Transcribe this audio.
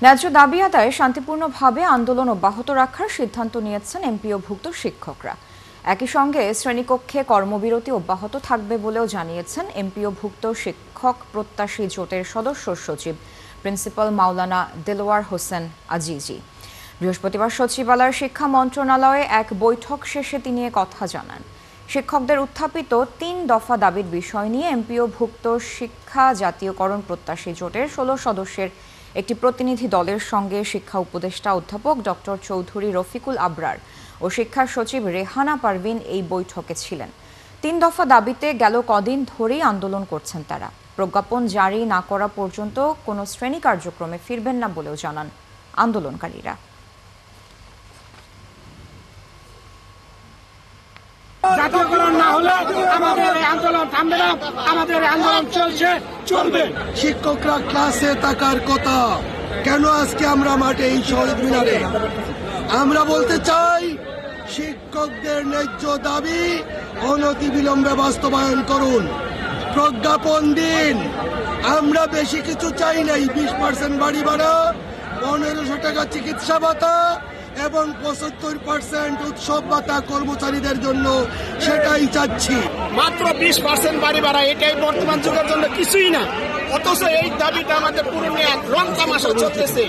ন্যায্য দাবি আদায়ে শান্তিপূর্ণভাবে আন্দোলন অব্যাহত রাখার সিদ্ধান্ত নিয়েছেন এমপিওভুক্ত শিক্ষকরা। একই সঙ্গে শ্রেণীকক্ষে কর্মবিরতি অব্যাহত থাকবে বলেও জানিয়েছেন এমপিওভুক্ত শিক্ষক প্রত্যাশী জোটের সদস্য সচিব প্রিন্সিপাল মাওলানা দেলোয়ার হোসেন আজিজি। বৃহস্পতিবার সচিবালয়ের শিক্ষা মন্ত্রণালয়ে এক বৈঠক শেষে তিনি এ কথা জানান। শিক্ষকদের উত্থাপিত ৩ দফা দাবির বিষয় নিয়ে এমপিওভুক্ত শিক্ষা জাতীয়করণ প্রত্যাশী জোটের ১৬ সদস্যের একটি প্রতিনিধি দলের সঙ্গে শিক্ষা উপদেষ্টা অধ্যাপক ডক্টর চৌধুরী রফিকুল আবরার ও শিক্ষা সচিব রেহানা পারভিন এই বৈঠকে ছিলেন। ৩ দফা দাবিতে গেল কদিন ধরেই আন্দোলন করছেন তারা। প্রজ্ঞাপন জারি না করা পর্যন্ত কোনো শ্রেণী কার্যক্রমে ফিরবেন না বলেও জানান আন্দোলনকারীরা। জাতীয়করণ না হলে আমাদের আন্দোলন থামবে না, আমাদের আন্দোলন চলবে। শিক্ষকরা ক্লাসে থাকার কথা, কেন আজকে আমরা মাঠে এই শহীদ মিনারে? আমরা বলতে চাই, শিক্ষকদের ন্যায্য দাবি অনতিবিলম্বে বাস্তবায়ন করুন, প্রজ্ঞাপন দিন। আমরা বেশি কিছু চাই নাই, 20% বাড়ি ভাড়া, 1500 টাকা চিকিৎসা ভাতা এবং 75% উৎসব ভাতা কর্মচারীদের জন্য, সেটাই চাচ্ছি। মাত্র 20% বাড়ি ভাড়া, এটাই বর্তমান যুগের জন্য কিছুই না, অথচ এই দাবিটা আমাদের পূরণে রং তামাশা চলতেছে।